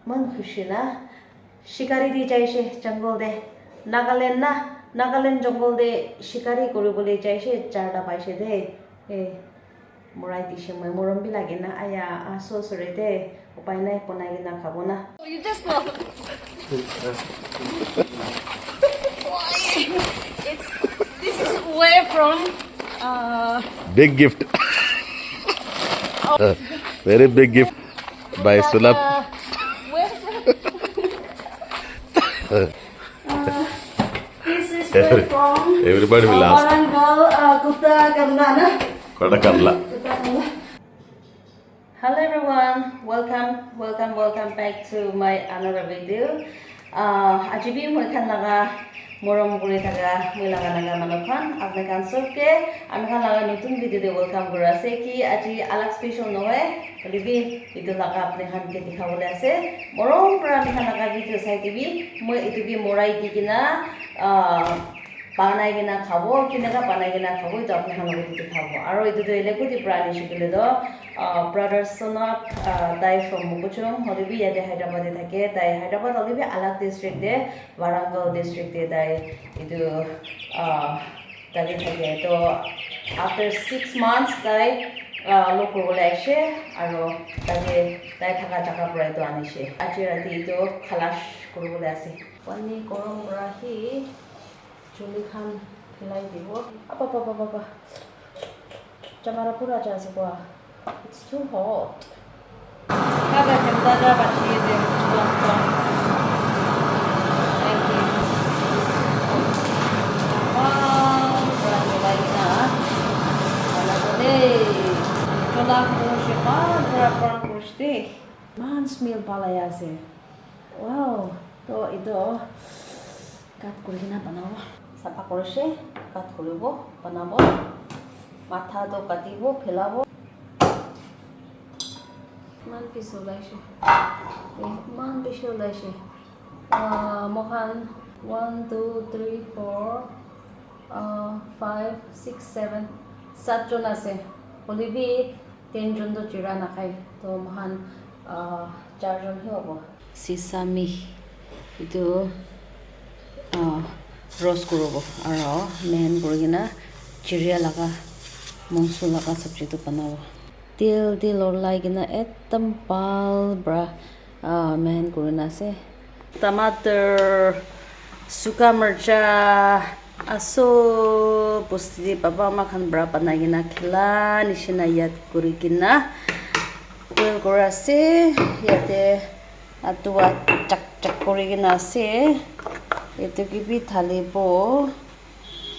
Man khushi na. Shikari di jaise jungle de. Nagaland jungle de shikari koribole jaise charta paise de. Morai dishe moi morom bi lage na aya so sore de upai nai ponai na khabo na. You just know. This is way from Big gift. Very big gift by Sulab. This is way from Everybody will ask. Warangal Kutta Gandana. Kodakarla. Hello everyone, welcome back to my another video. Ajibi moi khan laga morom guri thaga moi laga naga manokhan apne kan sobke amkhan laga notun video de welcome gura ase ki aji alag special noe libi itu laga apne khan ke dikhawole ase morom pra amkhan laga video sai tibi moi itu bi morai dikina panai gina khabo kinaga panai gina khabo to apne khan laga dikhabo aro itu to ele kuti prani shikile do brothers sonat dai from Mukuchung holibi yate Hyderabad thake dai Hyderabad holibi alag district de Warangal district de dai itu dai thake to after 6 months dai look korole aise aro dai thaka jaka pura to anishe aji rati to khalash korole ase pani korom rahi chuli khan philai dibo apa jamara pura jase kwa. It's too hot. Kada temperature bachi de thank you. Wow, berani lagi na. Mana boleh. Chola kurus berapa kurus deh. Man smell palaya se. Wow, to itu kat kurina banawo. Sapa kurushe kat kuribo banawo. Matha to katibo philabo. Man pisolai man pisolai mohan 1 2 3 4 5 6 7 7 jon ase holibi 10 jon to chira nakhai to mohan 4 jon hi hobo sesame itu roast kurobo aro main kurigina chiria laga mongso laga sabji to banabo Til or like na etam pal bra man kurina se tomato suka marcha aso posti papa makan bra panagina khila nishina yat kurikina Quail kora se yate atua chak kurigina se yate kibi thalibo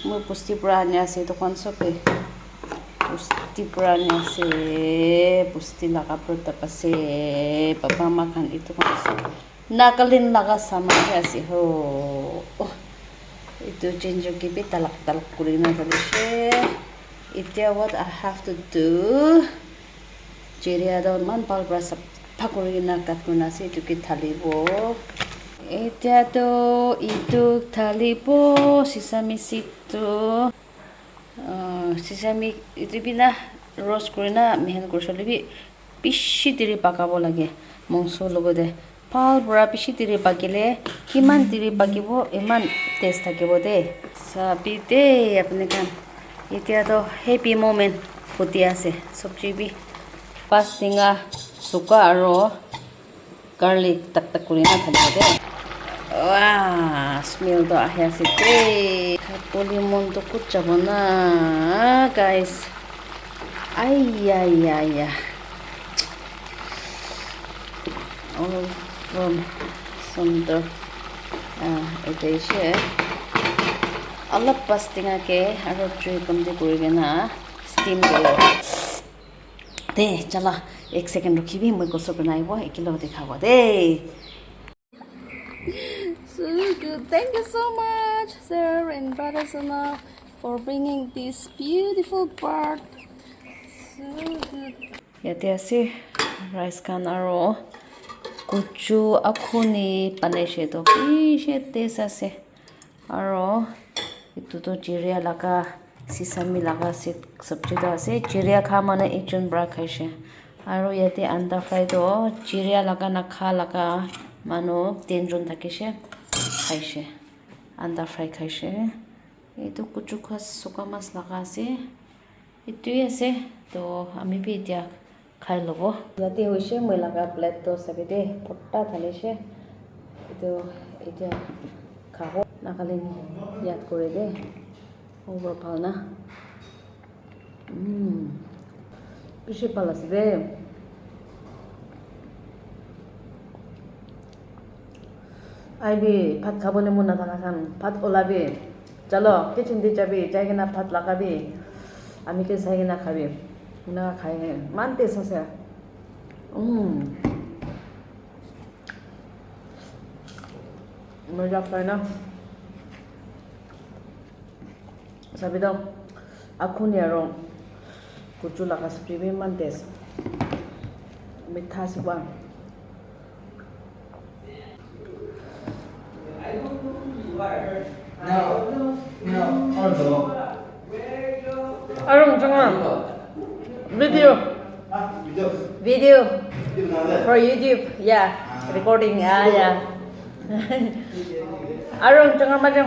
mo posti bra nya se to konsope Pusti puranya se, pusti laga pruta pase, papa makan itu kan nakalin laga sama ya sih ho. Itu ginger kibi talak kurina tadi se. Itu what I have to do. Jadi ada man pal berasa pakurina kat kuna se itu kita libo. Itu talibo sesame situ. Sesame itu bina roast kurina mehen kursolibi pishi tiri pakabo lage mongso logode pal bra pishi tiri pakile kiman tiri pakibo iman taste thakibo de sabi de apne kan etia to happy moment hoti ase sabji bi pastinga suka aro garlic tak kurina thalibo de Wah, smell to ahya site. Polimon to kuchabona, guys. Ay. All from sunder. Ito siya. Alap pastinga ke aro three kamde kurigena steam galo. De, chala 1 second rukhibi moi ko sob banaibo ekilo dekhabo de. so good. Thank you so much, sir and brother Sana, for bringing this beautiful part. So good. Yate ase rice kan aro kuchu akhuni paneshe to pishe tes ase aro itu to jiria laga sesame laga sabji to ase jiria kha mane ekjon bra khaise Aro yate under fry to chiria laga nakha laga manu 10 jon thakishe khaishe under fry khaishe etu kuchu khas suka mas laga ase etu ase to ami bi etia khai lobo yate hoise moi laga plate to sabede photta thalishe etu etia khabo nakalin yat kore de over phalna bishi palas de আইবি ভাত খাবলৈ মন নাথাকা খান ভাত ওলাবি চলো kitchen দি যাবি যাই কিনা ভাত লাগাবি আমি কে চাই কিনা খাবি সেনেকুৱা খাই ইমান টেষ্ট আছে মজা পাই না চাবি দাও আখুনি আৰু কুচু লাগা চব্জি বি ইমান টেষ্ট মিঠা চিবা Arung, jangan. Video for YouTube. Yeah, recording. Yeah. Arung, jangan macam.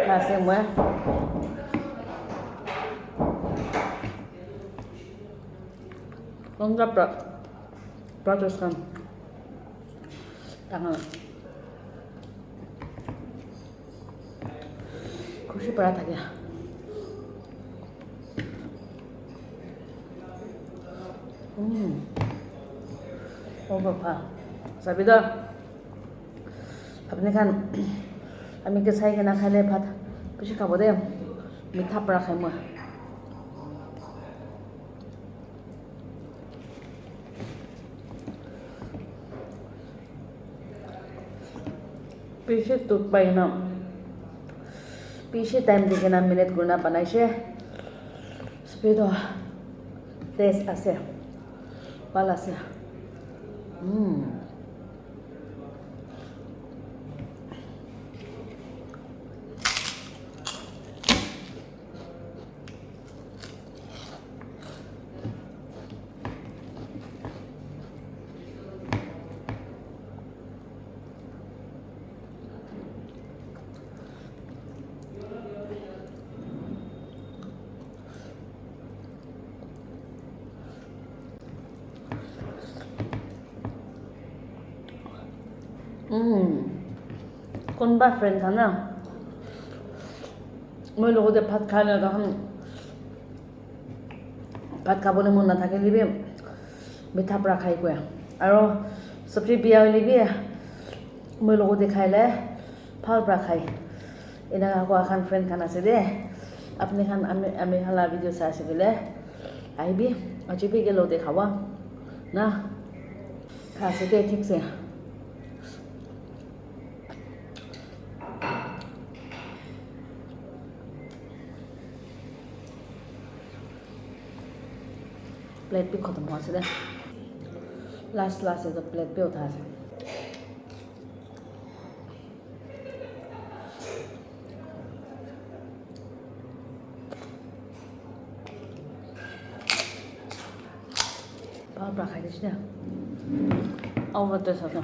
Kasih semua. Lengkap tak? Teruskan. Tangan. Kursi berat aja. Overpa. Sabi dah. Apne kan. Ami ke sai kena khale bhat. Pishi khabo de. Mitha para khai moi. पीछे टूट पाई ना पीछे time दिखे ना minute गुना बनाइसे speed test আছে ভাল আছে কোনবা ফ্রেন্ড था ना মই লগতে ভাত খাই না তখন ভাত খাবলৈ মন নাথাকে লিবি মিঠা পৰা খাই গৈ আৰু সবজি বিয়া লিবি মই লগতে খাইলে ভাল পৰা খাই এনা আকৌ এখন ফ্রেন্ড খান আছে দে আপনি খান আমি হালা ভিডিও চাই আছে বলে আইবি আজি বি গেলো দেখাবা না খাসে দে ঠিকছে प्लेट भी खत्म हुआ से लास्ट से तो प्लेट भी उठा से बाबा खाई दे ओवर तो सब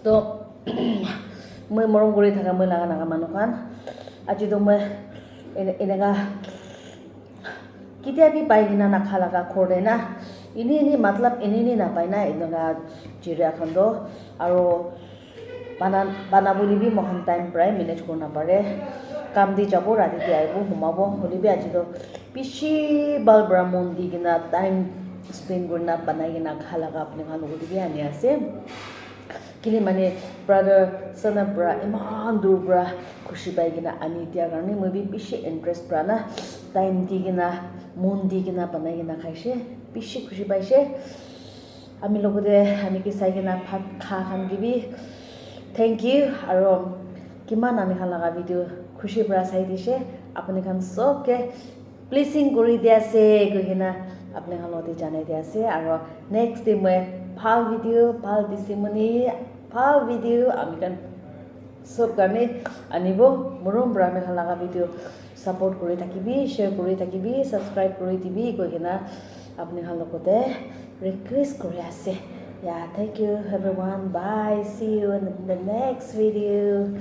তো মই মৰম কৰি থাকা মই লাগা নাকা মানুহ খান আজি তো মই এনেকা কেতিয়াবি পাই কিনা নাখা লাগা খৰে না এনে মতলব এনে নাপায় না এনেকা চিৰিয়াখান আৰু বানাবলৈ বি মহান টাইম প্ৰায় মেনেজ কৰিব নাপাৰে কাম দি যাব ৰাতিতে আহিব সোমাব হ'লেবি আজি তো পিছি বাল ব্ৰাহ্মণ দি কিনা টাইম স্পেণ্ড কৰি না বনাই কিনা খা লাগা আপুনি খান লগতে বি আনি আছে Kini mane brother sana bra iman dur bra khushi pai gina ani tia karne moi bi bishi interest bra na time di gina mon di gina banai gina khaise bishi khushi pai she আমি লগতে আমি কি চাই কিনা ভাত খা খান কিবি thank U আৰু কিমান আমি খান লগা ভিডিঅ' খুচিৰ পৰা চাই দিছে আপুনি খান চবকে প্লিচিং কৰি দিয়া আছে গৈ কিনা আপুনি খান লগতে জানাই দিয়া আছে আৰু নেক্সট ডে মই ভাল ভিডিঅ' ভাল দিছিমনি ভাল ভিডিঅ' আমি খান সব কাৰণে আনিব মৰম পৰা আমি খান লগা ভিডিঅ' সাপোৰ্ট কৰি থাকিবি শ্বেয়াৰ কৰি থাকিবি সাবস্ক্ৰাইব কৰি দিবি গৈ কিনা আপুনি খান লগতে ৰিকুৱেষ্ট কৰি আছে yeah thank you everyone bye see you in the next video